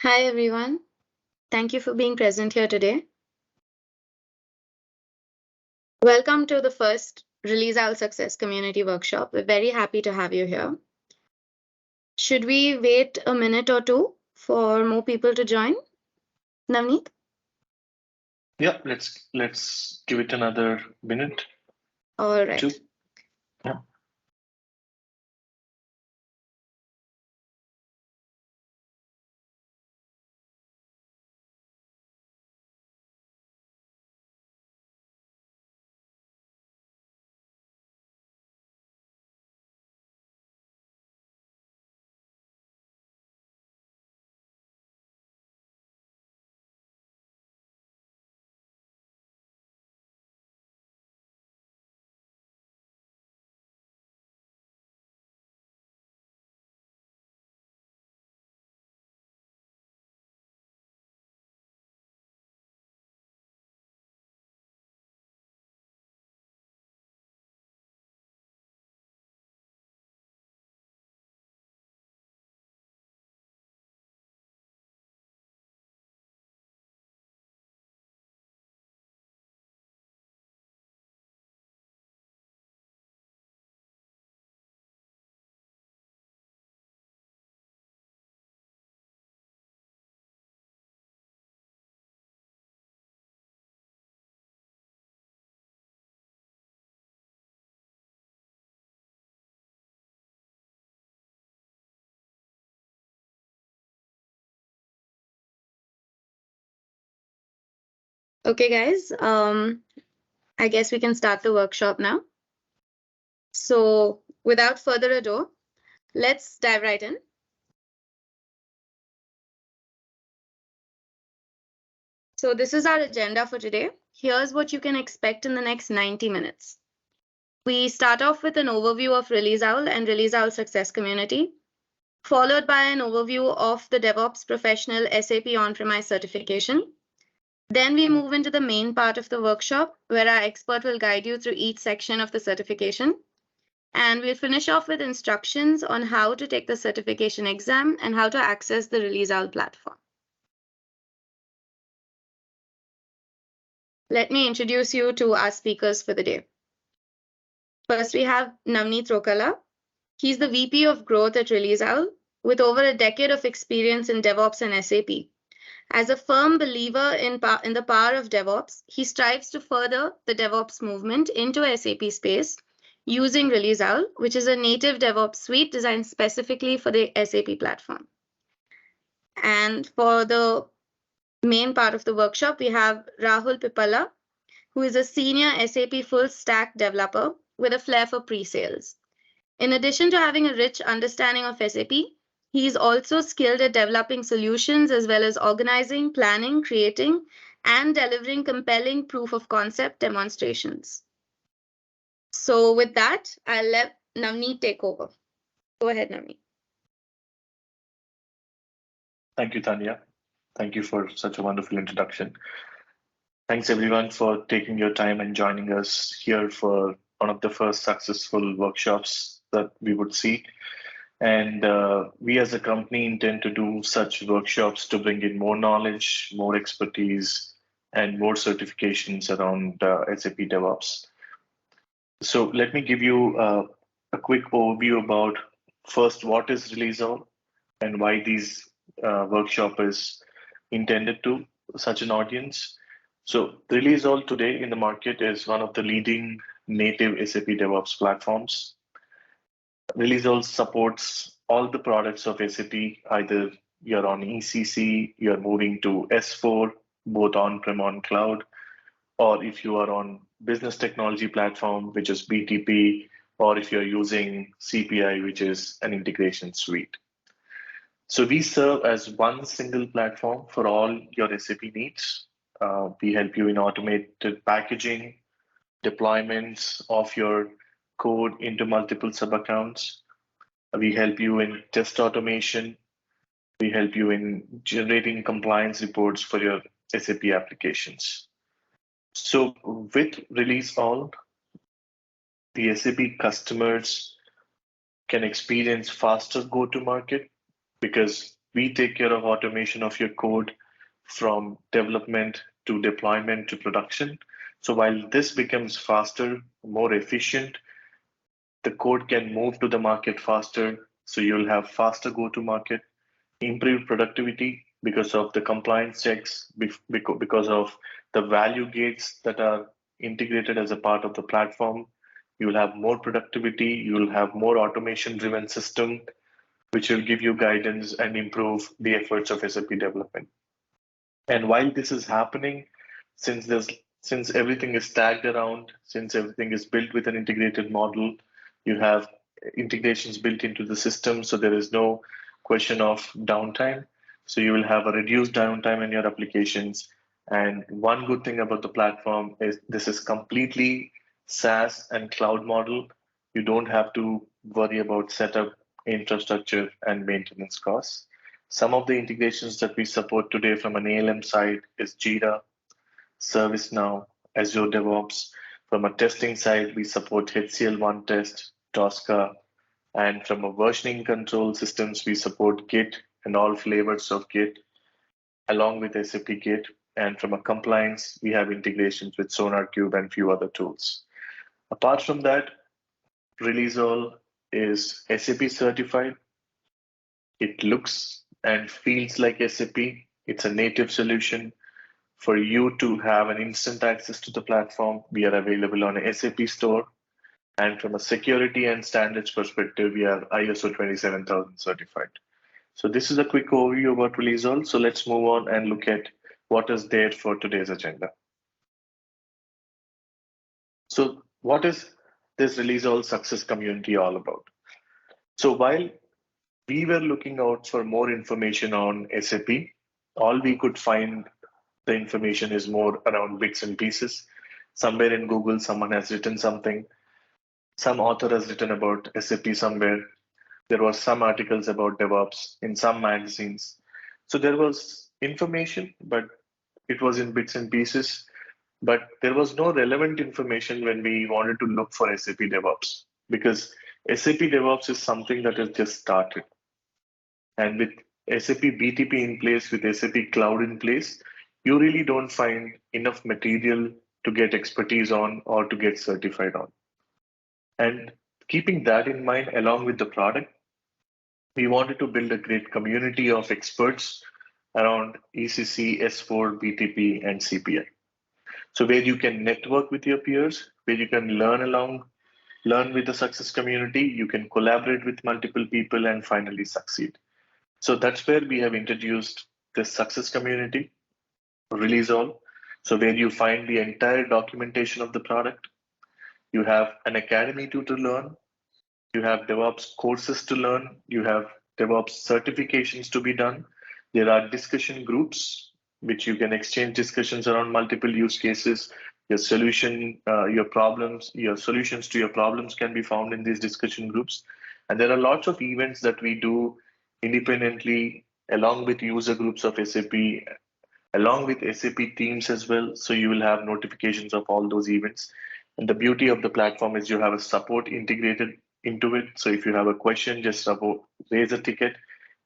Hi, everyone. Thank you for being present here today. Welcome to the first ReleaseOwl Success Community Workshop. We're very happy to have you here. Should we wait a minute or two for more people to join? Navneet? Yeah, let's give it another minute. All right. Two. Yeah. Okay, guys. I guess we can start the workshop now. So without further ado, let's dive right in. So this is our agenda for today. Here's what you can expect in the next 90 minutes. We start off with an overview of ReleaseOwl and ReleaseOwl Success Community, followed by an overview of the DevOps Professional SAP On-premise Certification. Then we move into the main part of the workshop, where our expert will guide you through each section of the certification. And we'll finish off with instructions on how to take the certification exam and how to access the ReleaseOwl platform. Let me introduce you to our speakers for the day. First, we have Navneet Rokala. He's the VP of Growth at ReleaseOwl, with over a decade of experience in DevOps and SAP. As a firm believer in the power of DevOps, he strives to further the DevOps movement into SAP space using ReleaseOwl, which is a native DevOps suite designed specifically for the SAP platform. And for the main part of the workshop, we have Rahul Pipala, who is a senior SAP full stack developer with a flair for pre-sales. In addition to having a rich understanding of SAP, he is also skilled at developing solutions as well as organizing, planning, creating, and delivering compelling proof of concept demonstrations. So with that, I'll let Navneet take over. Go ahead, Navneet. Thank you, Tanya. Thank you for such a wonderful introduction. Thanks everyone for taking your time and joining us here for one of the first successful workshops that we would see. And we as a company intend to do such workshops to bring in more knowledge, more expertise, and more certifications around SAP DevOps. So let me give you a quick overview about first what is ReleaseOwl and why these workshop is intended to such an audience. So ReleaseOwl today in the market is one of the leading native SAP DevOps platforms. ReleaseOwl supports all the products of SAP, either you're on ECC, you're moving to S4, both on-prem, on cloud, or if you are on business technology platform, which is BTP, or if you're using CPI, which is an integration suite. So we serve as one single platform for all your SAP needs. We help you in automated packaging, deployments of your code into multiple sub-accounts. We help you in test automation. We help you in generating compliance reports for your SAP applications. So with ReleaseOwl, the SAP customers can experience faster go-to-market because We take care of automation of your code from development to deployment to production. So while this becomes faster, more efficient, the code can move to the market faster. So you'll have faster go to market, improved productivity because of the compliance checks, because of the value gates that are integrated as a part of the platform. You'll have more productivity, you'll have more automation driven system, which will give you guidance and improve the efforts of SAP development. And while this is happening, since there's since everything is tagged around, since everything is built with an integrated model, you have integrations built into the system, so there is no question of downtime. So you will have a reduced downtime in your applications. And one good thing about the platform is this is completely SaaS and cloud model. You don't have to worry about setup, infrastructure, and maintenance costs. Some of the integrations that we support today from an ALM side is Jira, ServiceNow, Azure DevOps. From a testing side, we support HCL One Test, Tosca, and from a versioning control systems, we support Git and all flavors of Git, along with SAP Git. And from a compliance, we have integrations with SonarQube and few other tools. Apart from that, ReleaseOwl is SAP certified. It looks and feels like SAP. It's a native solution. For you to have an instant access to the platform, we are available on a SAP store. And from a security and standards perspective, we are ISO 27000 certified. So this is a quick overview about ReleaseOwl. So let's move on and look at what is there for today's agenda. So what is this ReleaseOwl success community all about? So while we were looking out for more information on SAP, all we could find the information is more around bits and pieces. Somewhere in Google, someone has written something. Some author has written about SAP somewhere. There was some articles about DevOps in some magazines. So there was information, but it was in bits and pieces. But there was no relevant information when we wanted to look for SAP DevOps, because SAP DevOps is something that has just started. And with SAP BTP in place, with SAP Cloud in place, you really don't find enough material to get expertise on or to get certified on. And keeping that in mind, along with the product, we wanted to build a great community of experts around ECC, S4, BTP, and CPI. So where you can network with your peers, where you can learn with the success community, you can collaborate with multiple people and finally succeed. So that's where we have introduced this success community, ReleaseOwl. So where you find the entire documentation of the product, you have an academy to learn, you have DevOps courses to learn, you have DevOps certifications to be done. There are discussion groups which you can exchange discussions around multiple use cases. Your solutions to your problems can be found in these discussion groups. And there are lots of events that we do independently, along with user groups of SAP, along with SAP teams as well. So you will have notifications of all those events. And the beauty of the platform is you have a support integrated into it. So if you have a question, just raise a ticket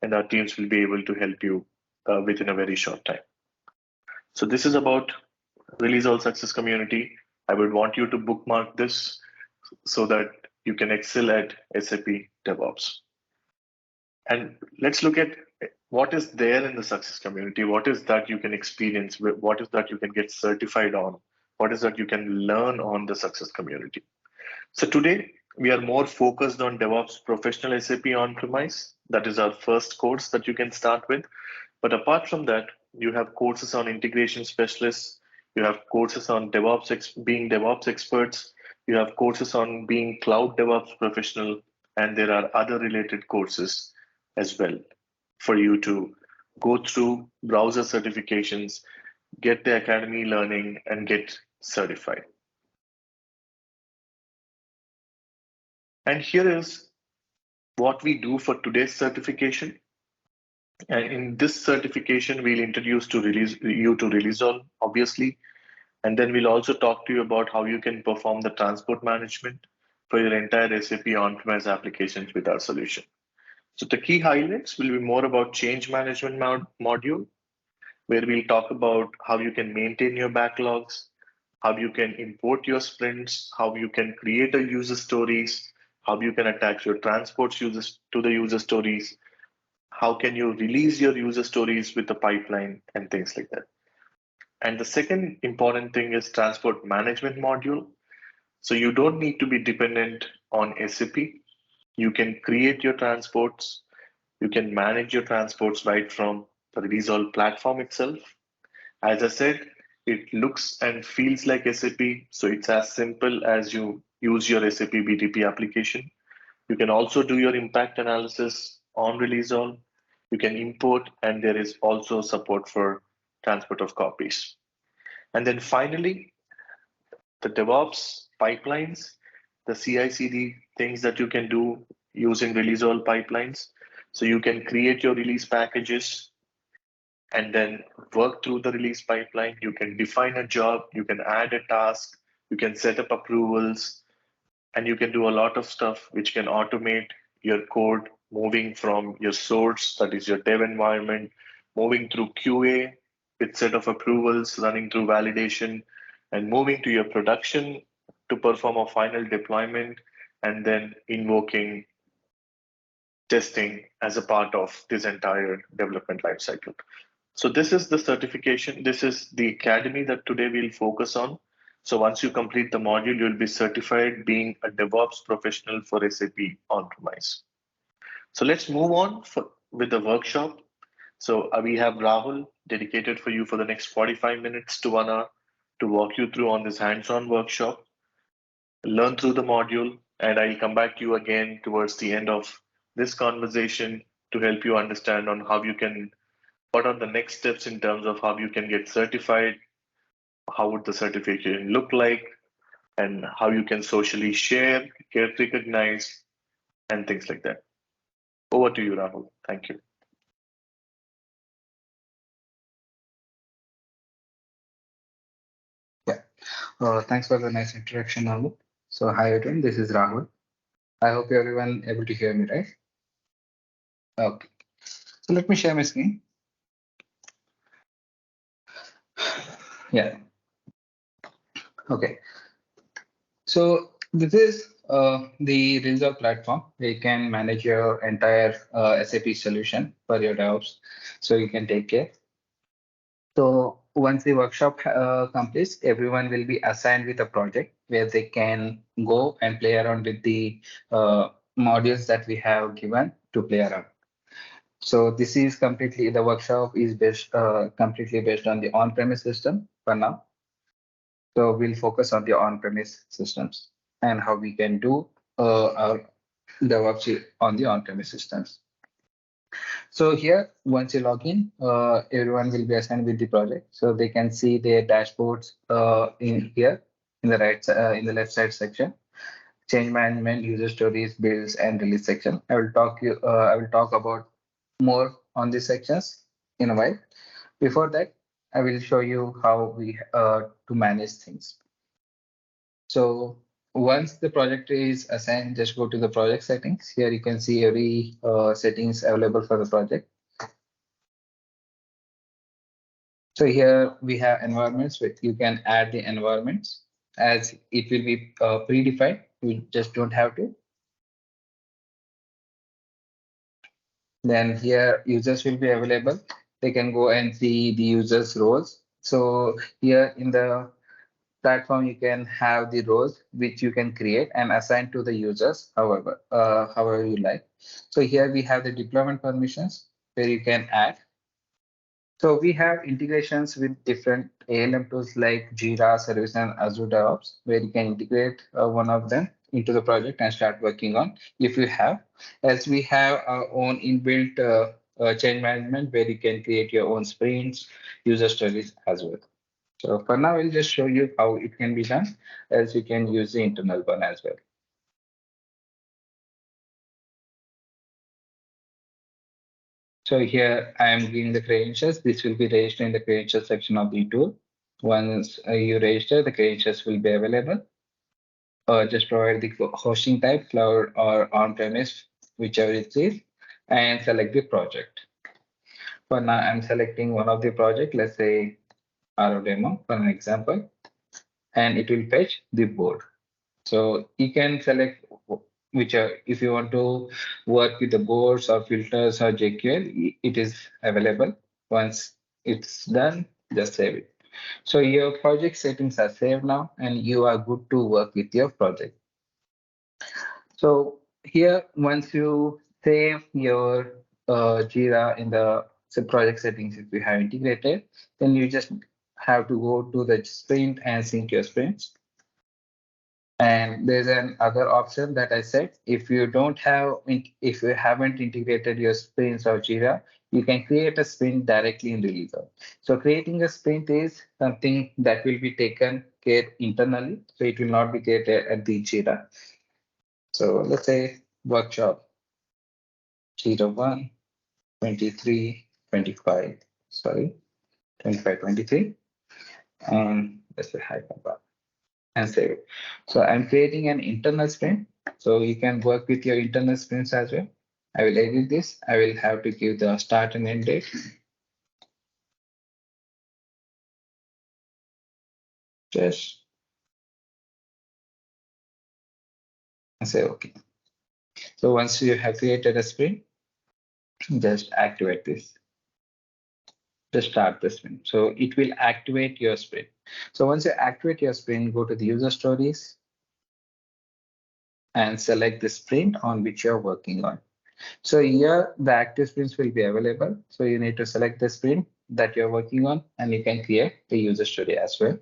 and our teams will be able to help you within a very short time. So this is about ReleaseOwl Success Community. I would want you to bookmark this so that you can excel at SAP DevOps. And let's look at what is there in the success community. What is that you can experience? What is that you can get certified on? What is that you can learn on the success community? So today, we are more focused on DevOps Professional SAP On-premise. That is our first course that you can start with. But apart from that, you have courses on integration specialists. You have courses on being DevOps experts. You have courses on being cloud DevOps professional. And there are other related courses as well for you to go through, browser certifications, get the academy learning, and get certified. And here is what we do for today's certification. And in this certification, we'll introduce you to ReleaseOwl, obviously. And then we'll also talk to you about how you can perform the transport management for your entire SAP on-premise applications with our solution. So the key highlights will be more about change management module, where we'll talk about how you can maintain your backlogs, how you can import your sprints, how you can create a user stories, how you can attach your transports users to the user stories, how can you release your user stories with the pipeline and things like that. And the second important thing is transport management module. So you don't need to be dependent on SAP. You can create your transports. You can manage your transports right from the ReleaseOwl platform itself. As I said, it looks and feels like SAP. So it's as simple as you use your SAP BTP application. You can also do your impact analysis on ReleaseOwl. You can import, and there is also support for transport of copies. And then finally, the DevOps pipelines, the CI/CD things that you can do using ReleaseOwl pipelines. So you can create your release packages and then work through the release pipeline. You can define a job, you can add a task, you can set up approvals, and you can do a lot of stuff which can automate your code moving from your source, that is your dev environment, moving through QA with set of approvals, running through validation, and moving to your production to perform a final deployment, and then invoking testing as a part of this entire development lifecycle. So this is the certification. This is the academy that today we'll focus on. So once you complete the module, you'll be certified being a DevOps professional for SAP On-premise. So let's move on with the workshop. So we have Rahul dedicated for you for the next 45 minutes to 1 hour to walk you through on this hands-on workshop, learn through the module, and I'll come back to you again towards the end of this conversation to help you understand on how you can, what are the next steps in terms of how you can get certified, how would the certification look like, and how you can socially share, get recognized, and things like that. Over to you, Rahul. Thank you. Yeah, thanks for the nice introduction, Amu. So hi everyone, this is Rahul. I hope everyone able to hear me, right? Okay. So let me share my screen. Yeah. Okay. So this is the ReleaseOwl platform where you can manage your entire SAP solution for your DevOps, so you can take care. So once the workshop completes, everyone will be assigned with a project where they can go and play around with the modules that we have given to play around. So this is completely, the workshop is based completely based on the on-premise system for now. So we'll focus on the on-premise systems and how we can do our DevOps on the on-premise systems. So here, once you log in, everyone will be assigned with the project, so they can see their dashboards in here in the in the left side section. Change management, user stories, builds, and release section. I will talk about more on these sections in a while. Before that, I will show you how we to manage things. So once the project is assigned, just go to the project settings. Here you can see every settings available for the project. So here we have environments where you can add the environments as it will be predefined. You just don't have to. Then here users will be available. They can go and see the users roles. So here in the platform, you can have the roles which you can create and assign to the users, however you like. So here we have the deployment permissions where you can add. So we have integrations with different ALM tools like Jira, Service, and Azure DevOps, where you can integrate one of them into the project and start working on if you have. As we have our own inbuilt change management where you can create your own sprints, user stories as well. So for now, I'll just show you how it can be done, as you can use the internal one as well. So here I am giving the credentials. This will be registered in the credentials section of the tool. Once you register, the credentials will be available. Just provide the hosting type, cloud or on-premise, whichever it is. and select the project. For now, I'm selecting one of the project, let's say RO demo for an example, and it will fetch the board. So you can select which are, if you want to work with the boards or filters or JQL, it is available. Once it's done, just save it. So your project settings are saved now, and you are good to work with your project. So here, once you save your Jira in the project settings, if you have integrated, then you just have to go to the sprint and sync your sprints. And there's an other option that I said, if you haven't integrated your sprints or Jira, you can create a sprint directly in ReleaseOwl. So creating a sprint is something that will be taken care internally. So it will not be created at the Jira. So let's say workshop 01, 23, 25, sorry, 25, 23, and let's say hyperbar and save it. So I'm creating an internal sprint. So you can work with your internal sprints as well. I will edit this. I will have to give the start and end date. Just and say okay. So once you have created a sprint, just activate this. Just start the sprint. So it will activate your sprint. So once you activate your sprint, go to the user stories and select the sprint on which you're working on. So here the active sprints will be available. So you need to select the sprint that you're working on, and you can create the user story as well.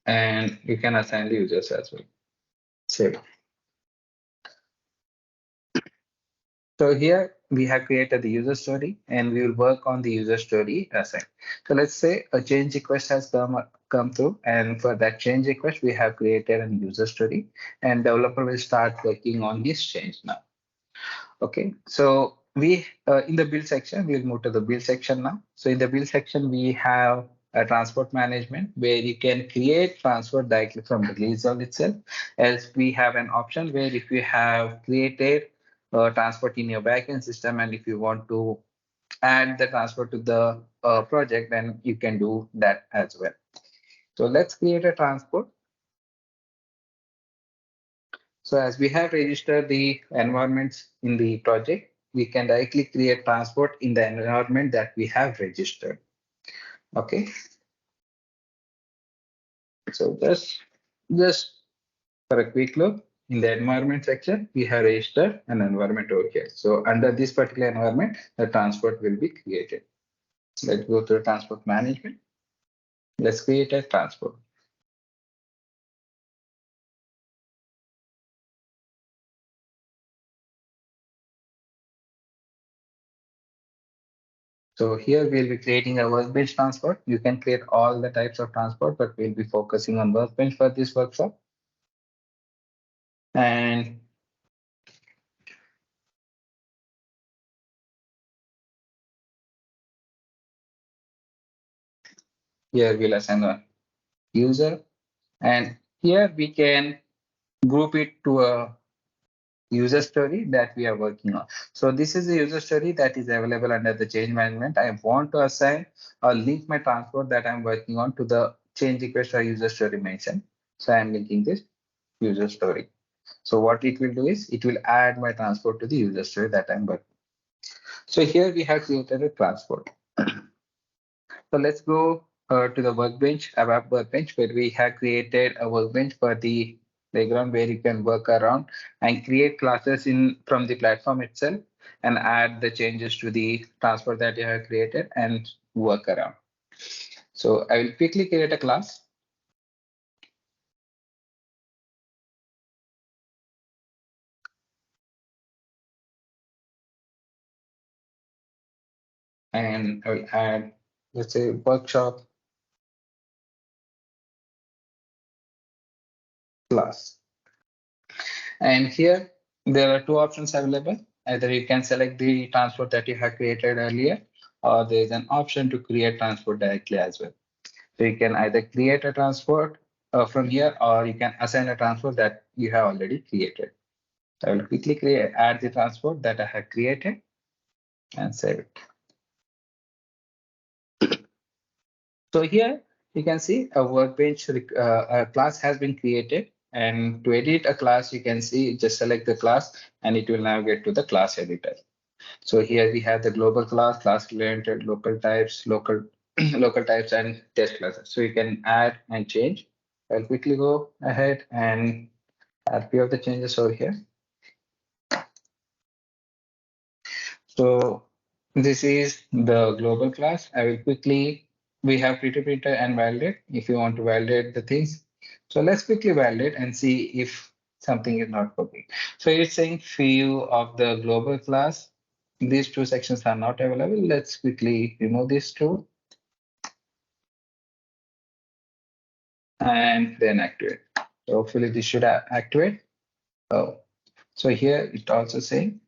And you can assign the users as well. Save. So here we have created the user story, and we will work on the user story assign. So let's say a change request has come through, and for that change request, we have created a user story, and developer will start working on his change now. Okay, so we in the build section, we'll move to the build section now. So in the build section, we have a transport management where you can create transport directly from the ReleaseOwl itself. Else we have an option where if you have created transport in your backend system, and if you want to add the transport to the project, then you can do that as well. So let's create a transport. So as we have registered the environments in the project, we can directly create transport in the environment that we have registered. Okay. So just for a quick look, in the environment section, we have registered an environment over here. So under this particular environment, the transport will be created. Let's go to transport management. Let's create a transport. So here we'll be creating a workbench transport. You can create all the types of transport, but we'll be focusing on workbench for this workshop. And here we'll assign a user, and here we can group it to a user story that we are working on. So this is the user story that is available under the change management. I want to assign or link my transport that I'm working on to the change request or user story mentioned. So I'm linking this user story. So what it will do is it will add my transport to the user story that I'm working. So here we have created a transport. So let's go to the workbench, ABAP workbench, where we have created a workbench for the playground where you can work around and create classes in from the platform itself and add the changes to the transport that you have created and work around. So I will quickly create a class. And I will add, let's say, workshop class. And here there are two options available. either you can select the transport that you have created earlier, or there's an option to create transport directly as well. So you can either create a transport from here, or you can assign a transport that you have already created. I will quickly add the transport that I have created and save it. So here you can see a workbench a class has been created, and to edit a class, you can see just select the class and it will navigate to the class editor. So here we have the global class related, local types, local local types, and test classes. So you can add and change. I'll quickly go ahead and add few of the changes over here. So this is the global class. I will quickly, we have pretty printer and validate if you want to validate the things. So let's quickly validate and see if something is not working. So it's saying few of the global class, these two sections are not available. Let's quickly remove these two and then activate. So hopefully this should activate. Oh, so here it also saying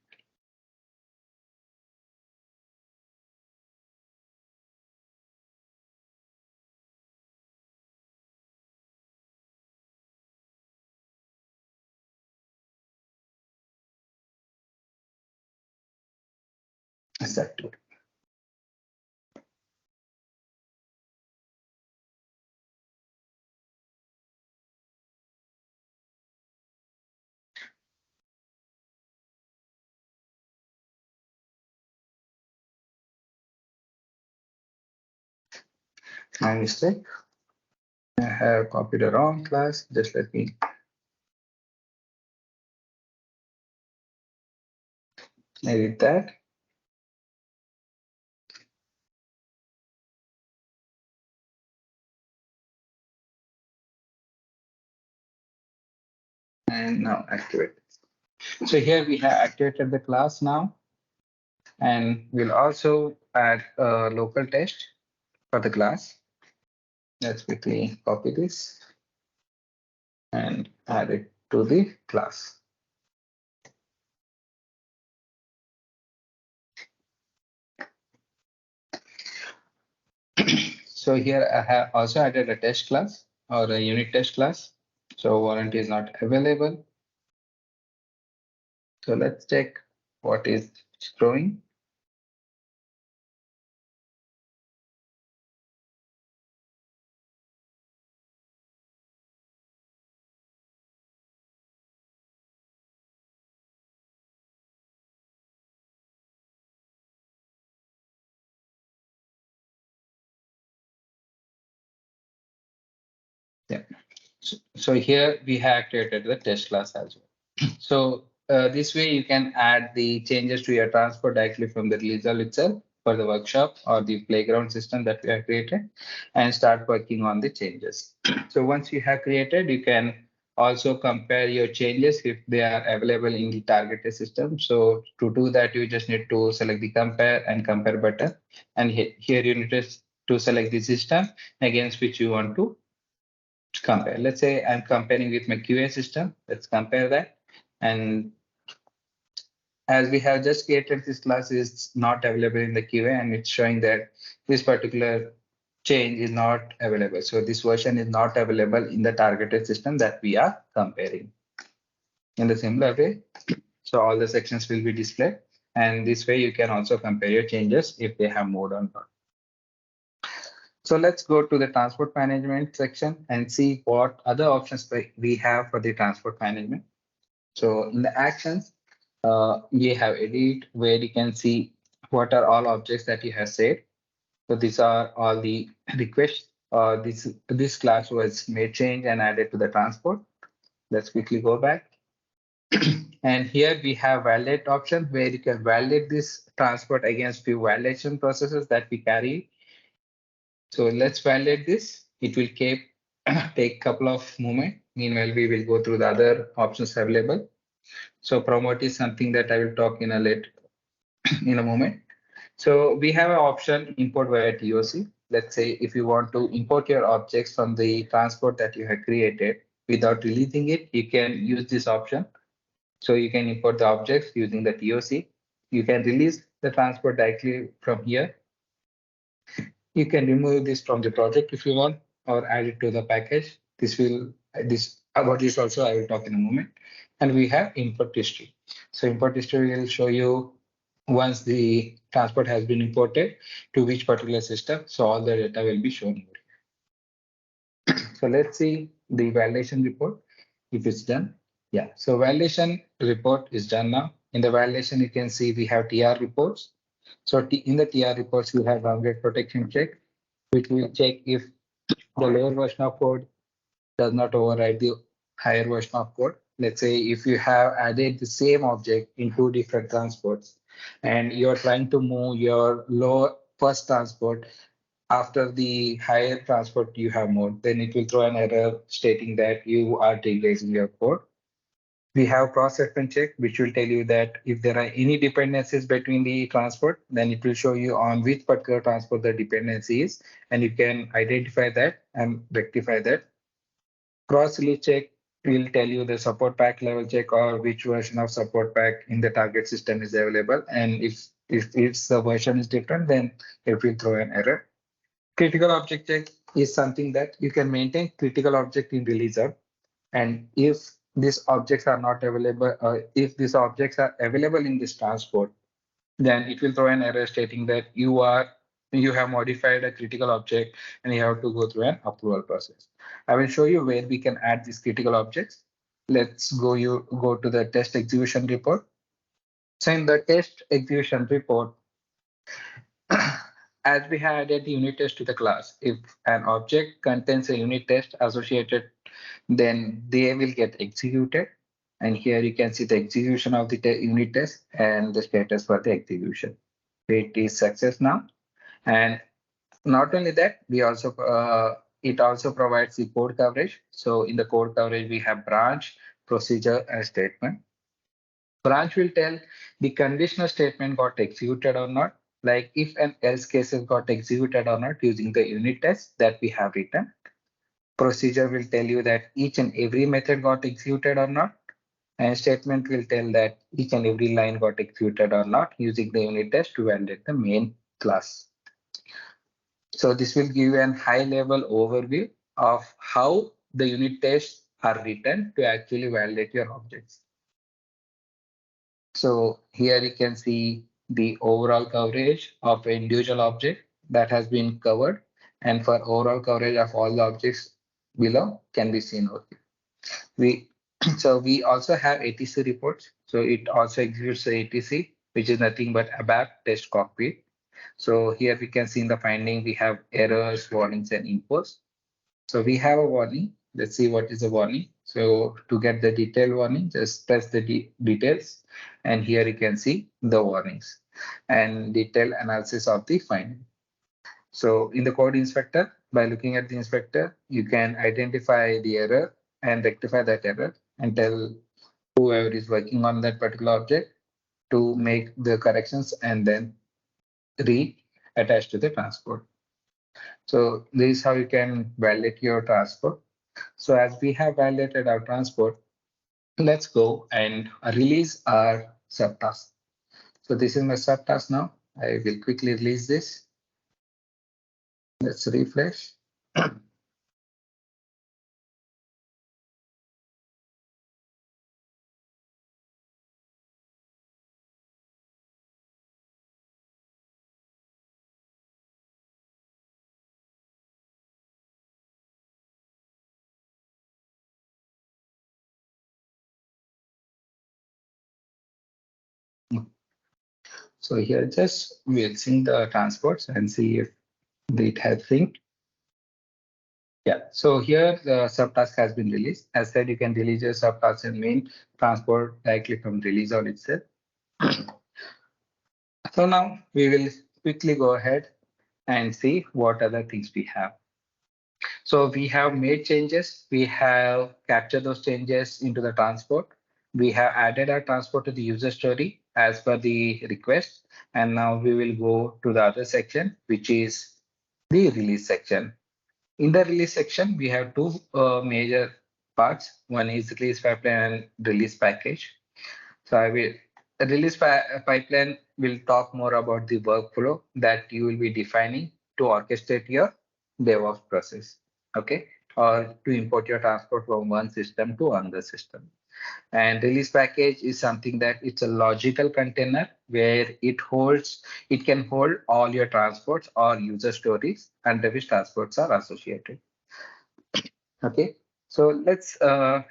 it's active. My mistake. I have copied the wrong class. Just let me edit that. And now activate. So here we have activated the class now, and we'll also add a local test for the class. Let's quickly copy this and add it to the class. So here I have also added a test class or a unit test class. So warranty is not available. So let's check what is showing. Yeah. So here we have activated the test class as well. So this way you can add the changes to your transport directly from the ReleaseOwl itself for the workshop or the playground system that we have created and start working on the changes. So once you have created, you can also compare your changes if they are available in the targeted system. So to do that, you just need to select the compare and compare button. And here you need to select the system against which you want to compare. Let's say I'm comparing with my QA system. Let's compare that. And as we have just created this class is not available in the QA, and it's showing that this particular change is not available. So this version is not available in the targeted system that we are comparing. In the similar way, so all the sections will be displayed. And this way you can also compare your changes if they have moved on. So let's go to the transport management section and see what other options we have for the transport management. So in the actions, we have edit where you can see what are all objects that you have saved. So these are all the requests. This class was made change and added to the transport. Let's quickly go back. And here we have validate option where you can validate this transport against few validation processes that we carry. So let's validate this. It will take a couple of moments. Meanwhile, we will go through the other options available. So promote is something that I will talk in a moment. So we have an option import via TOC. Let's say if you want to import your objects from the transport that you have created without releasing it, you can use this option. So you can import the objects using the TOC. You can release the transport directly from here. You can remove this from the project if you want, or add it to the package. This about this also I will talk in a moment. And we have import history. So import history will show you once the transport has been imported to which particular system. So all the data will be shown here. So let's see the validation report if it's done. Yeah, so validation report is done now. In the validation, you can see we have TR reports. So in the TR reports, you have boundary protection check, which will check if the lower version of code does not override the higher version of code. Let's say if you have added the same object in two different transports and you're trying to move your lower first transport after the higher transport you have moved, then it will throw an error stating that you are degrading your code. We have cross-reference check, which will tell you that if there are any dependencies between the transport, then it will show you on which particular transport the dependency is, and you can identify that and rectify that. Cross-release check will tell you the support pack level check or which version of support pack in the target system is available. And if the version is different, then it will throw an error. Critical object check is something that you can maintain critical object in ReleaseOwl. And if these objects are not available, if these objects are available in this transport, then it will throw an error stating that you have modified a critical object and you have to go through an approval process. I will show you where we can add these critical objects. Let's go to the test execution report. So in the test execution report, as we have added the unit test to the class, if an object contains a unit test associated, then they will get executed. And here you can see the execution of the unit test and the status for the execution. It is success now. And not only that, it also provides the code coverage. So in the code coverage, we have branch, procedure, and statement. Branch will tell the conditional statement got executed or not, like if an else cases got executed or not using the unit test that we have written. Procedure will tell you that each and every method got executed or not. And statement will tell that each and every line got executed or not using the unit test to validate the main class. So this will give you a high level overview of how the unit tests are written to actually validate your objects. So here you can see the overall coverage of an individual object that has been covered, and for overall coverage of all the objects below can be seen over here. We also have ATC reports. So it also executes the ATC, which is nothing but ABAP test cockpit. So here we can see in the finding we have errors, warnings, and infos. So we have a warning. Let's see what is the warning. So to get the detailed warning, just press the details, and here you can see the warnings and detailed analysis of the finding. So in the code inspector, by looking at the inspector, you can identify the error and rectify that error and tell whoever is working on that particular object to make the corrections and then re-attach to the transport. So this is how you can validate your transport. So as we have validated our transport, let's go and release our subtask. So this is my subtask now. I will quickly release this. Let's refresh. So here just we'll sync the transports and see if it has synced. Yeah, so here the subtask has been released. As said, you can release your subtask and main transport directly from ReleaseOwl itself. So now we will quickly go ahead and see what other things we have. So we have made changes. We have captured those changes into the transport. We have added our transport to the user story as per the request. And now we will go to the other section, which is the release section. In the release section, we have two major parts. One is release pipeline and release package. So I will release pipeline will talk more about the workflow that you will be defining to orchestrate your DevOps process, okay, or to import your transport from one system to another system. And release package is something that it's a logical container where it can hold all your transports or user stories under which transports are associated. Okay, so let's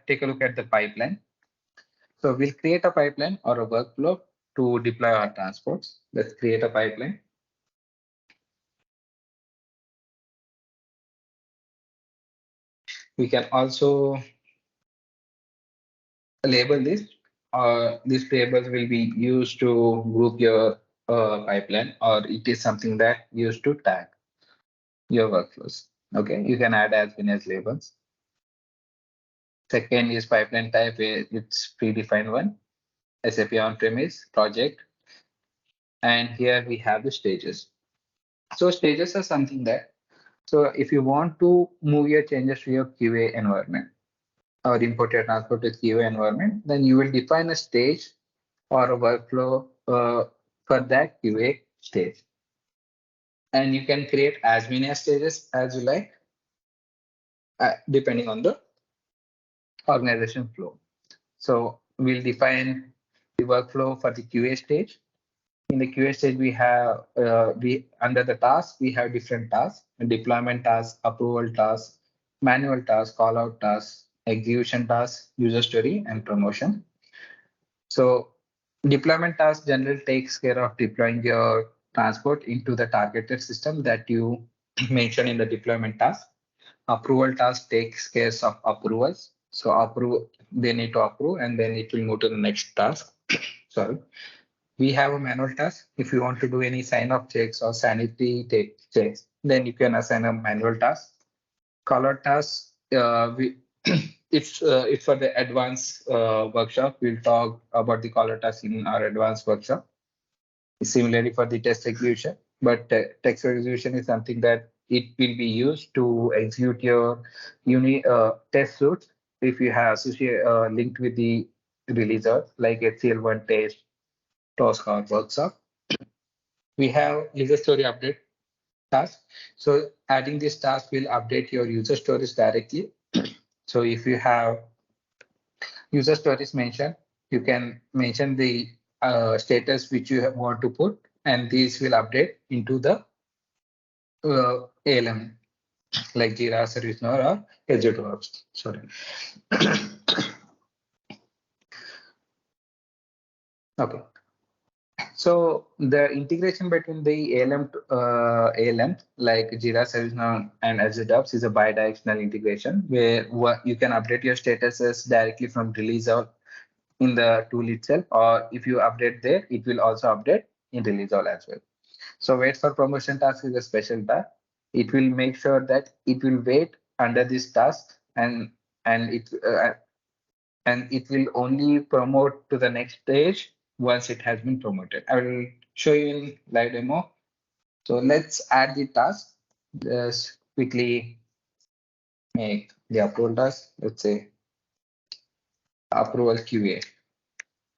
take a look at the pipeline. So we'll create a pipeline or a workflow to deploy our transports. Let's create a pipeline. We can also label this. These tables will be used to group your pipeline, or it is something that used to tag your workflows. Okay, you can add as many as labels. Second is pipeline type, where it's predefined one, SAP On-premise project. And here we have the stages. So stages are something that, so if you want to move your changes to your QA environment or import your transport to QA environment, then you will define a stage or a workflow for that QA stage. And you can create as many stages as you like, depending on the organization flow. So we'll define the workflow for the QA stage. In the QA stage, we have under the task, we have different tasks: deployment task, approval task, manual task, call out task, execution task, user story, and promotion. So deployment task generally takes care of deploying your transport into the targeted system that you mentioned in the deployment task. Approval task takes care of approvals. So they need to approve and then it will move to the next task. Sorry. We have a manual task. If you want to do any sign-off checks or sanity checks, then you can assign a manual task. Color task, it's for the advanced workshop. We'll talk about the color task in our advanced workshop. Similarly for the test execution, but text execution is something that it will be used to execute your test suits if you have linked with the releaser like HCL1 test, task or workshop. We have user story update task. So adding this task will update your user stories directly. So if you have user stories mentioned, you can mention the status which you want to put, and these will update into the ALM like Jira, ServiceNow, or Azure DevOps. Sorry. Okay. So the integration between the ALM like Jira, ServiceNow, and Azure DevOps is a bidirectional integration where you can update your statuses directly from ReleaseOwl in the tool itself, or if you update there, it will also update in ReleaseOwl as well. So wait for promotion task is a special task. It will make sure that it will wait under this task and it will only promote to the next stage once it has been promoted. I will show you in live demo. So let's add the task. Just quickly make the approval task. Let's say approval QA.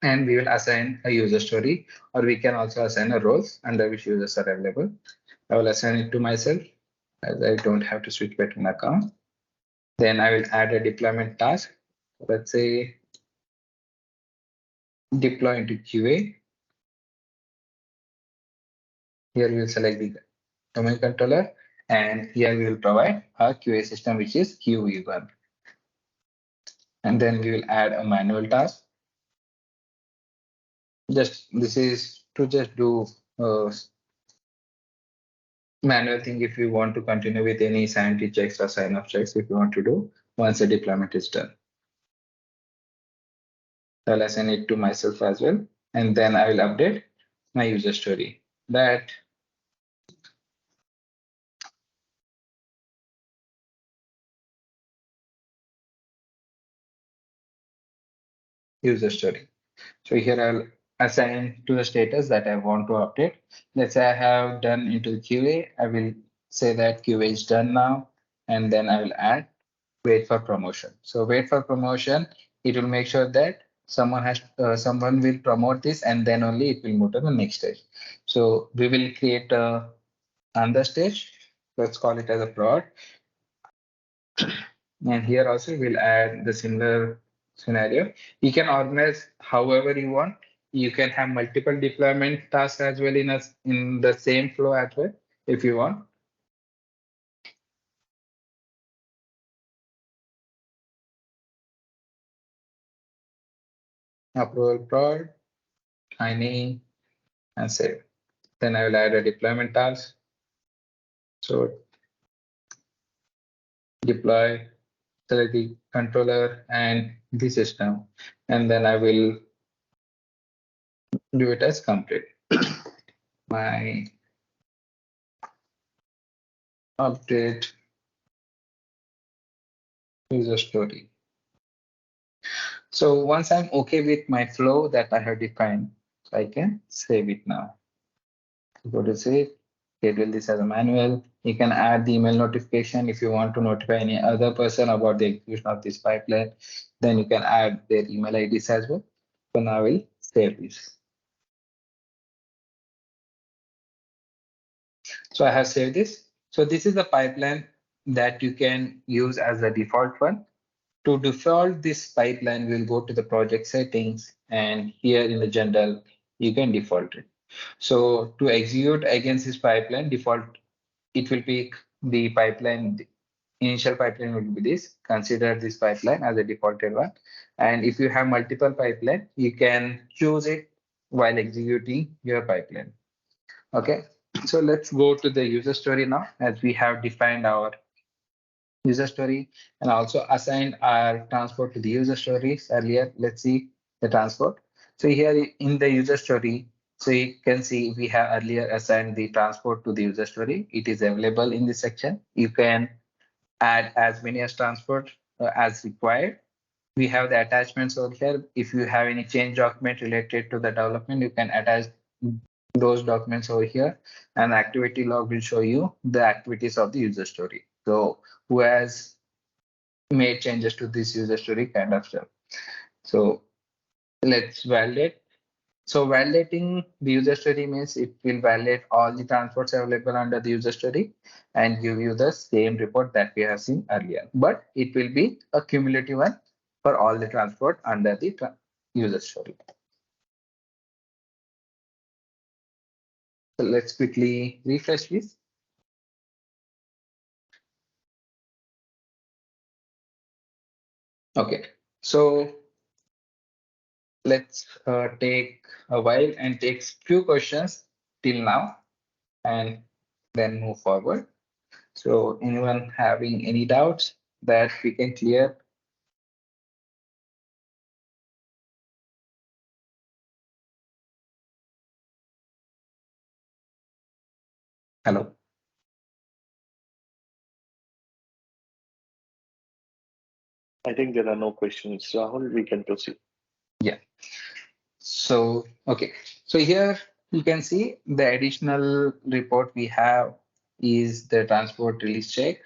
And we will assign a user story, or we can also assign a roles under which users are available. I will assign it to myself as I don't have to switch between accounts. Then I will add a deployment task. Let's say deploy into QA. Here we will select the domain controller, and here we will provide a QA system, which is QE1. And then we will add a manual task. This is to just do manual thing if you want to continue with any sanity checks or sign-off checks if you want to do once the deployment is done. I'll assign it to myself as well, and then I will update my user story. That user story. So here I'll assign to the status that I want to update. Let's say I have done into the QA. I will say that QA is done now, and then I will add wait for promotion. So wait for promotion, it will make sure that someone will promote this, and then only it will move to the next stage. So we will create another stage. Let's call it as a prod. And here also we'll add the similar scenario. You can organize however you want. You can have multiple deployment tasks as well in the same flow as well if you want. Approval prod, tiny, and save. Then I will add a deployment task. So deploy, select the controller and the system, and then I will do it as complete. My update user story. So once I'm okay with my flow that I have defined, I can save it now. Go to save, schedule this as a manual. You can add the email notification if you want to notify any other person about the execution of this pipeline. Then you can add their email IDs as well. So now I will save this. So I have saved this. So this is the pipeline that you can use as the default one. To default this pipeline, we'll go to the project settings, and here in the general, you can default it. So to execute against this pipeline, default, it will be the pipeline, the initial pipeline will be this. Consider this pipeline as a defaulted one. And if you have multiple pipeline, you can choose it while executing your pipeline. Okay, so let's go to the user story now, as we have defined our user story and also assigned our transport to the user stories earlier. Let's see the transport. So here in the user story, so you can see we have earlier assigned the transport to the user story. It is available in this section. You can add as many as transport as required. We have the attachments over here. If you have any change document related to the development, you can attach those documents over here, and activity log will show you the activities of the user story. So who has made changes to this user story kind of stuff. So let's validate. So validating the user story means it will validate all the transports available under the user story and give you the same report that we have seen earlier, but it will be a cumulative one for all the transport under the user story. So let's quickly refresh this. Okay, so let's take a while and take few questions till now and then move forward. So anyone having any doubts that we can clear? Hello. I think there are no questions. Rahul, we can proceed. Yeah. So, okay. So here you can see the additional report we have is the transport release check.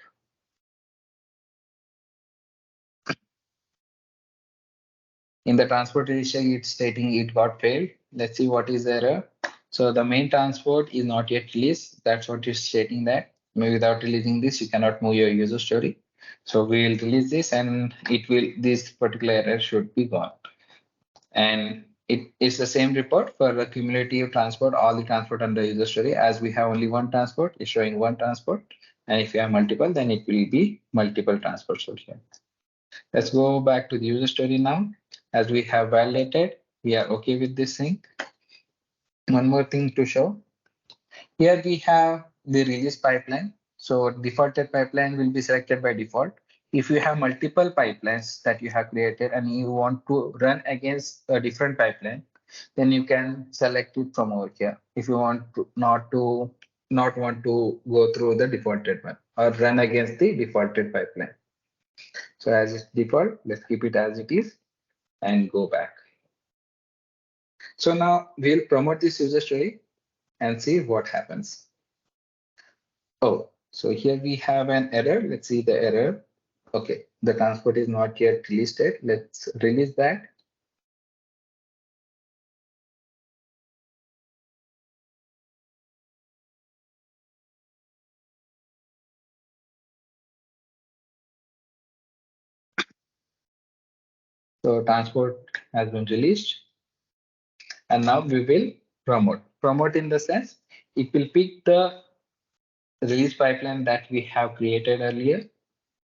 In the transport release check, it's stating it got failed. Let's see what is the error. So the main transport is not yet released. That's what it's stating that. Maybe without releasing this, you cannot move your user story. So we will release this, and it will, this particular error should be gone. And it is the same report for the cumulative transport, all the transport under user story. As we have only one transport, it's showing one transport. And if you have multiple, then it will be multiple transports here. Let's go back to the user story now. As we have validated, we are okay with this thing. One more thing to show. Here we have the release pipeline. So defaulted pipeline will be selected by default. If you have multiple pipelines that you have created and you want to run against a different pipeline, then you can select it from over here. If you want to not want to go through the defaulted one or run against the defaulted pipeline. So as it's default, let's keep it as it is and go back. So now we'll promote this user story and see what happens. Oh, so here we have an error. Let's see the error. Okay, the transport is not yet released. Let's release that. So transport has been released. And now we will promote. Promote in the sense it will pick the release pipeline that we have created earlier,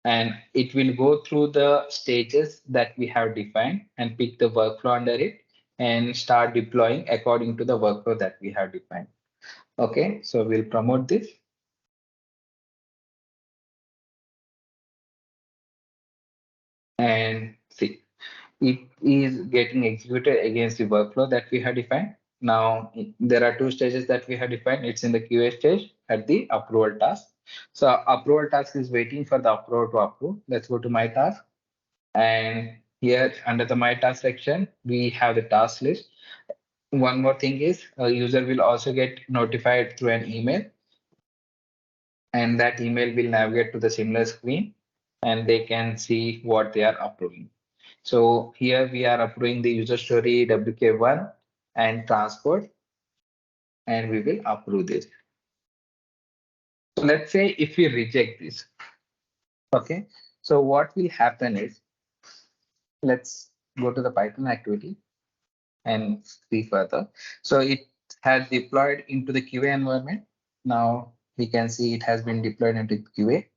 and it will go through the stages that we have defined and pick the workflow under it and start deploying according to the workflow that we have defined. Okay, so we'll promote this. And see, it is getting executed against the workflow that we have defined. Now, there are two stages that we have defined. It's in the QA stage at the approval task. So approval task is waiting for the approval to approve. Let's go to my task. And here under the my task section, we have the task list. One more thing is a user will also get notified through an email, and that email will navigate to the similar screen and they can see what they are approving. So here we are approving the user story WK1 and transport, and we will approve this. So let's say if we reject this, okay, so what will happen is, let's go to the Python activity and see further. So it has deployed into the QA environment. Now we can see it has been deployed into QA.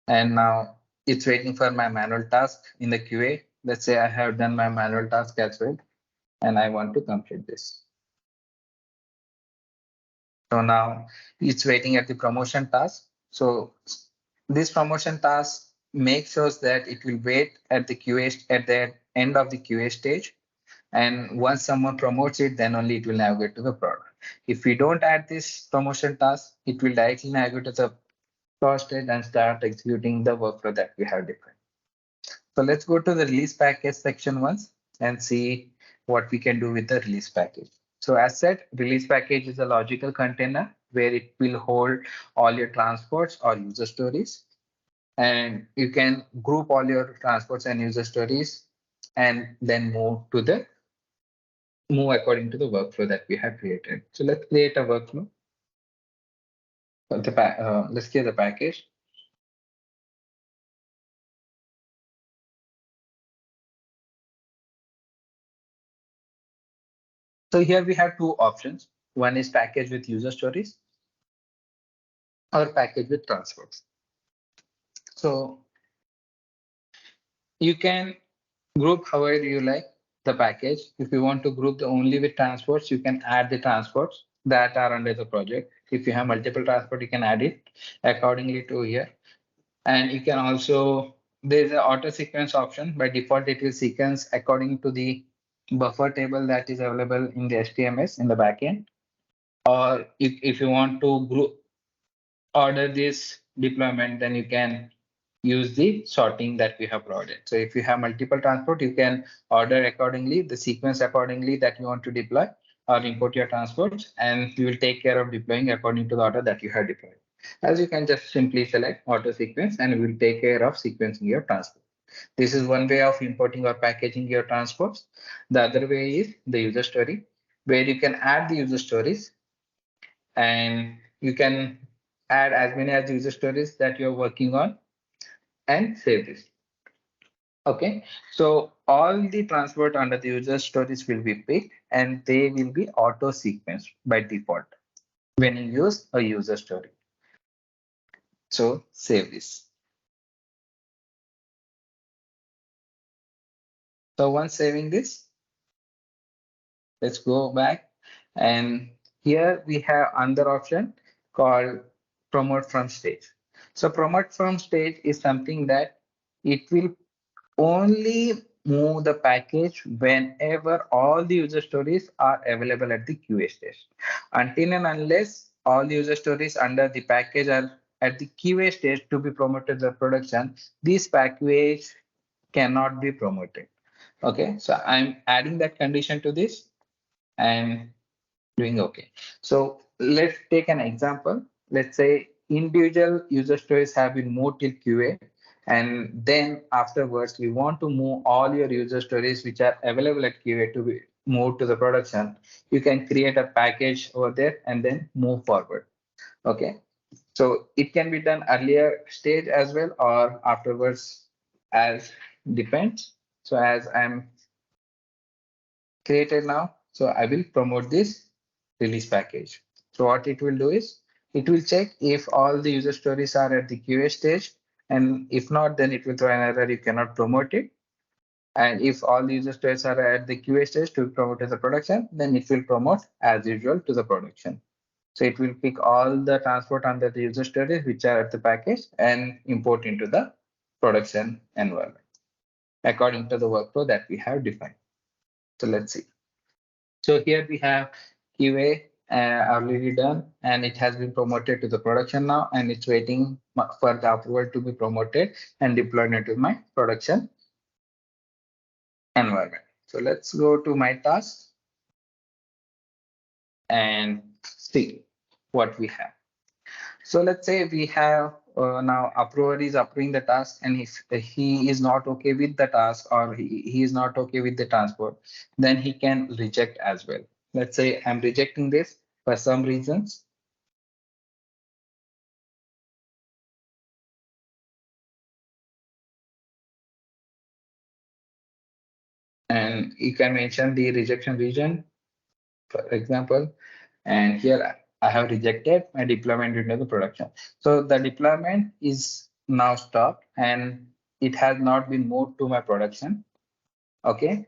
And now it's waiting for my manual task in the QA. Let's say I have done my manual task as well, and I want to complete this. So now it's waiting at the promotion task. So this promotion task makes sure that it will wait at the QA at the end of the QA stage. And once someone promotes it, then only it will navigate to the product. If we don't add this promotion task, it will directly navigate to the product stage and start executing the workflow that we have defined. So let's go to the release package section once and see what we can do with the release package. So as said, release package is a logical container where it will hold all your transports or user stories. And you can group all your transports and user stories and then move according to the workflow that we have created. So let's create a workflow. Let's create the package. So here we have two options. One is package with user stories or package with transports. So you can group however you like the package. If you want to group only with transports, you can add the transports that are under the project. If you have multiple transport, you can add it accordingly to here. And you can also, there's an auto sequence option. By default, it will sequence according to the buffer table that is available in the HTMS in the backend. Or if you want to group order this deployment, then you can use the sorting that we have provided. So if you have multiple transport, you can order accordingly, the sequence accordingly that you want to deploy or import your transports, and you will take care of deploying according to the order that you have deployed. As you can just simply select auto sequence and we will take care of sequencing your transport. This is one way of importing or packaging your transports. The other way is the user story, where you can add the user stories and you can add as many as user stories that you're working on and save this. Okay, so all the transport under the user stories will be picked and they will be auto sequenced by default when you use a user story. So save this. So once saving this, let's go back, and here we have another option called promote from stage. So promote from stage is something that it will only move the package whenever all the user stories are available at the QA stage. Until and unless all the user stories under the package are at the QA stage to be promoted to production, this package cannot be promoted. Okay, so I'm adding that condition to this and doing okay. So let's take an example. Let's say individual user stories have been moved till QA, and then afterwards we want to move all your user stories which are available at QA to be moved to the production. You can create a package over there and then move forward. Okay, so it can be done earlier stage as well or afterwards, as depends. So as I'm created now, so I will promote this release package. So what it will do is it will check if all the user stories are at the QA stage, and if not, then it will throw an error, you cannot promote it. And if all the user stories are at the QA stage to promote as a production, then it will promote as usual to the production. So it will pick all the transport under the user stories which are at the package and import into the production environment according to the workflow that we have defined. So let's see. So here we have QA already done, and it has been promoted to the production now, and it's waiting for the approval to be promoted and deployed into my production environment. So let's go to my task and see what we have. So let's say we have now approver is approving the task, and if he is not okay with the task, or he is not okay with the transport, then he can reject as well. Let's say I'm rejecting this for some reasons. And you can mention the rejection region, for example, and here I have rejected my deployment into the production. So the deployment is now stopped and it has not been moved to my production. Okay.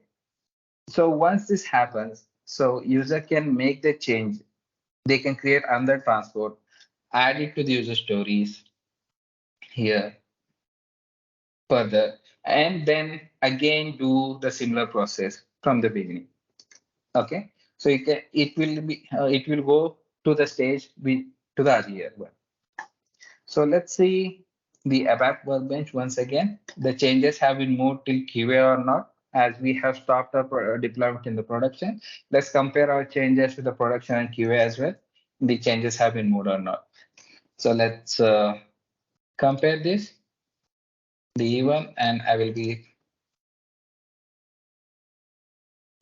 So once this happens, so user can make the change. They can create another transport, add it to the user stories here further, and then again do the similar process from the beginning. Okay, so it will go to the stage to the earlier one. So let's see the ABAP workbench once again. The changes have been moved till QA or not, as we have stopped our deployment in the production. Let's compare our changes to the production and QA as well. The changes have been moved or not. So let's compare this, the E1, and I will be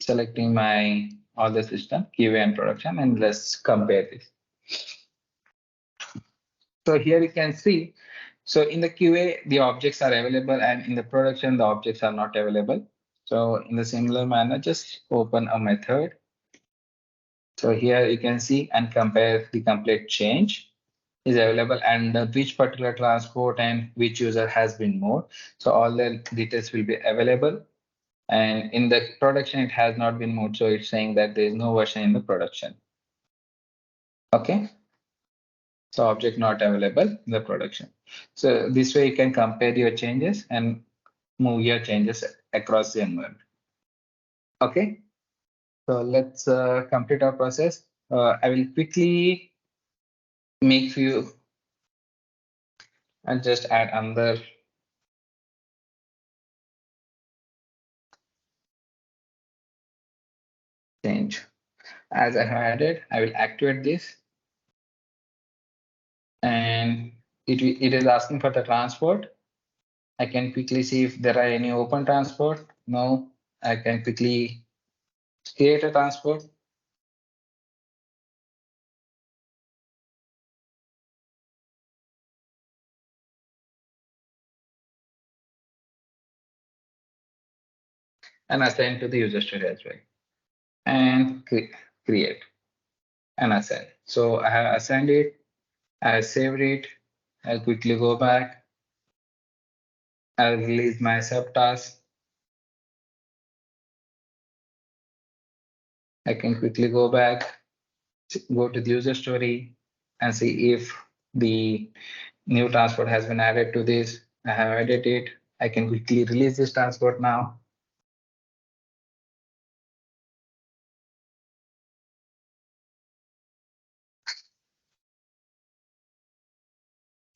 selecting my all the system, QA and production, and let's compare this. So here you can see, so in the QA, the objects are available, and in the production, the objects are not available. So in the similar manner, just open a method. So here you can see and compare the complete change is available, and which particular transport and which user has been moved. So all the details will be available. And in the production, it has not been moved. So it's saying that there is no version in the production. Okay. So object not available in the production. So this way you can compare your changes and move your changes across the environment. Okay. So let's complete our process. I will quickly make few and just add another change. As I have added, I will activate this, and it is asking for the transport. I can quickly see if there are any open transport. No, I can quickly create a transport. And assign to the user story as well. And create and assign. So I have assigned it, I saved it. I'll quickly go back. I'll release my subtask. I can quickly go back, go to the user story and see if the new transport has been added to this. I have added it. I can quickly release this transport now.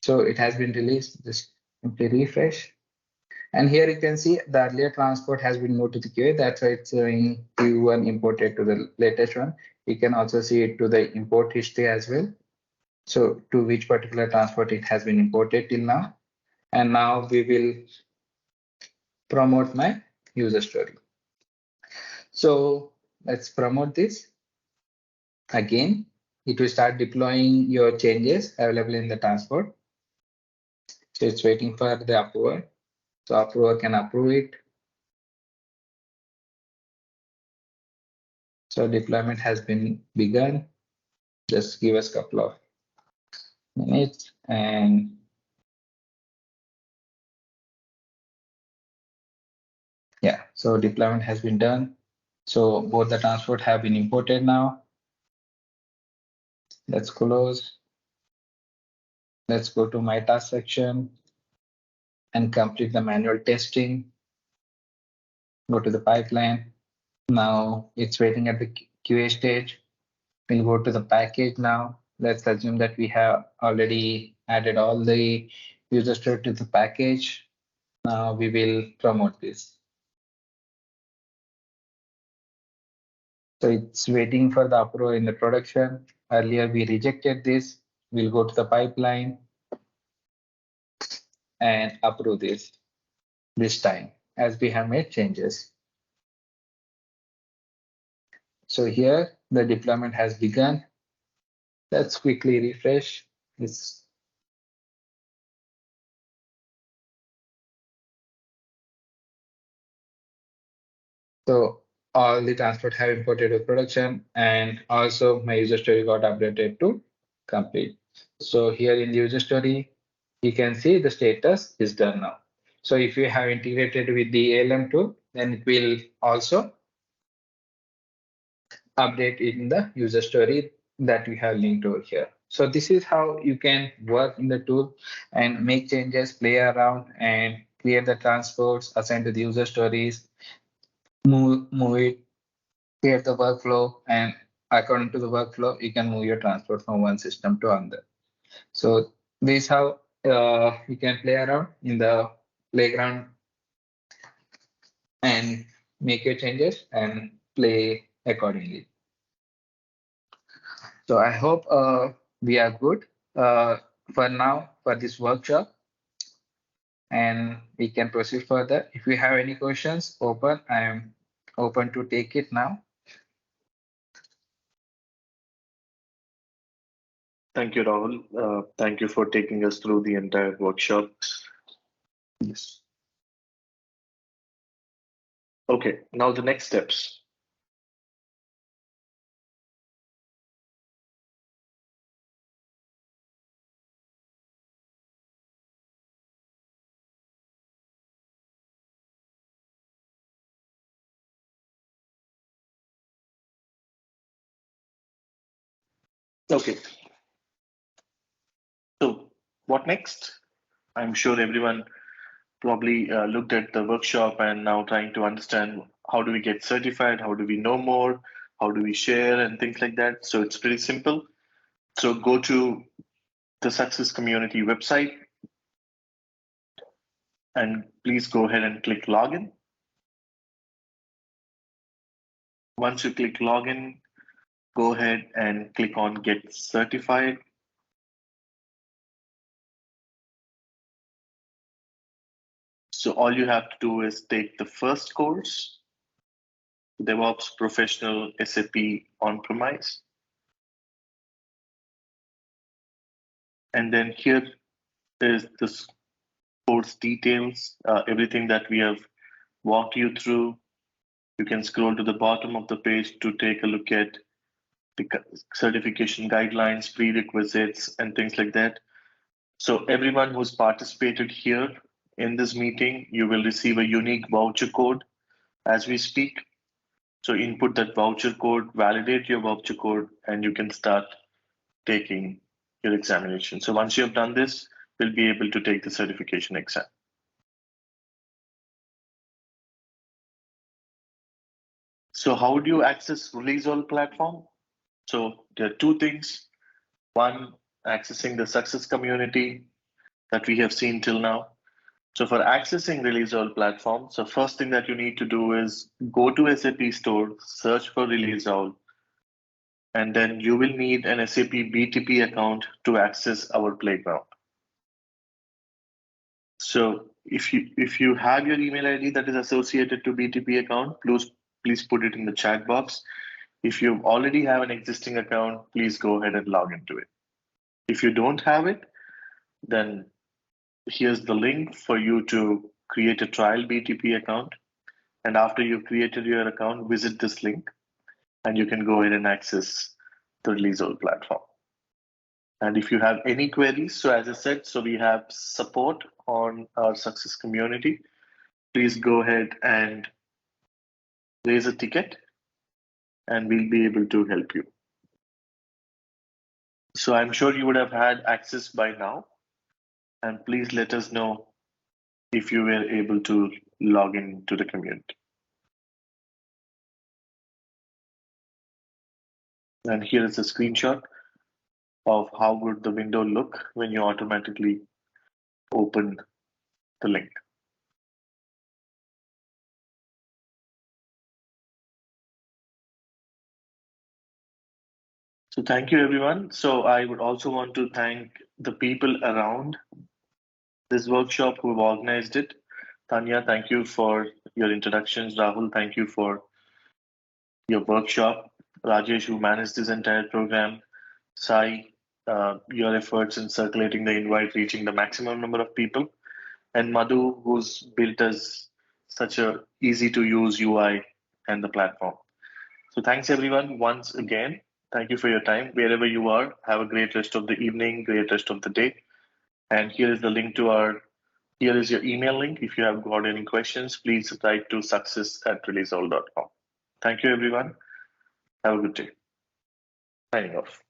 So it has been released. Just simply refresh. And here you can see the earlier transport has been moved to the QA. That's why it's showing Q1 imported to the latest one. You can also see it to the import history as well. So to which particular transport it has been imported till now. And now we will promote my user story. So let's promote this. Again, it will start deploying your changes available in the transport. So it's waiting for the approval. So approver can approve it. So deployment has been begun. Just give us a couple of minutes and yeah, so deployment has been done. So both the transport have been imported now. Let's close. Let's go to my task section and complete the manual testing. Go to the pipeline. Now it's waiting at the QA stage. We'll go to the package now. Let's assume that we have already added all the user story to the package. Now we will promote this. So it's waiting for the approval in the production. Earlier we rejected this. We'll go to the pipeline and approve this time as we have made changes. So here the deployment has begun. Let's quickly refresh this. So all the transport have imported to production and also my user story got updated to complete. So here in the user story, you can see the status is done now. So if you have integrated with the ALM tool, then it will also update in the user story that we have linked over here. So this is how you can work in the tool and make changes, play around and create the transports, assign to the user stories, move it, create the workflow, and according to the workflow, you can move your transport from one system to another. So this is how you can play around in the playground and make your changes and play accordingly. So I hope we are good for now for this workshop and we can proceed further. If you have any questions, I am open to take it now. Thank you, Rahul. Thank you for taking us through the entire workshop. Yes. Okay, now the next steps. Okay. So what next? I'm sure everyone probably looked at the workshop and now trying to understand how do we get certified, how do we know more, how do we share and things like that. So it's pretty simple. So go to the Success Community website and please go ahead and click login. Once you click login, go ahead and click on get certified. So all you have to do is take the first course, DevOps Professional SAP On-premise. And then here is the course details, everything that we have walked you through. You can scroll to the bottom of the page to take a look at the certification guidelines, prerequisites, and things like that. So everyone who's participated here in this meeting, you will receive a unique voucher code as we speak. So input that voucher code, validate your voucher code, and you can start taking your examination. So once you have done this, you'll be able to take the certification exam. So how do you access ReleaseOwl platform? So there are two things. One, accessing the Success Community that we have seen till now. So for accessing ReleaseOwl platform, so first thing that you need to do is go to SAP Store, search for ReleaseOwl, and then you will need an SAP BTP account to access our playground. So if you have your email ID that is associated to BTP account, please put it in the chat box. If you already have an existing account, please go ahead and log into it. If you don't have it, then here's the link for you to create a trial BTP account. And after you've created your account, visit this link and you can go ahead and access the ReleaseOwl platform. And if you have any queries, so as I said, so we have support on our success community. Please go ahead and raise a ticket and we'll be able to help you. So I'm sure you would have had access by now, and please let us know if you were able to log in to the community. And here is a screenshot of how would the window look when you automatically open the link. So thank you, everyone. So I would also want to thank the people around this workshop who have organized it. Tanya, thank you for your introductions. Rahul, thank you for your workshop. Rajesh, who managed this entire program. Sai, your efforts in circulating the invite, reaching the maximum number of people. And Madhu, who's built us such a easy to use UI and the platform. So thanks everyone once again. Thank you for your time. Wherever you are, have a great rest of the evening, great rest of the day. And here is the link to here is your email link. If you have got any questions, please write to success@releaseowl.com. Thank you everyone. Have a good day. Signing off.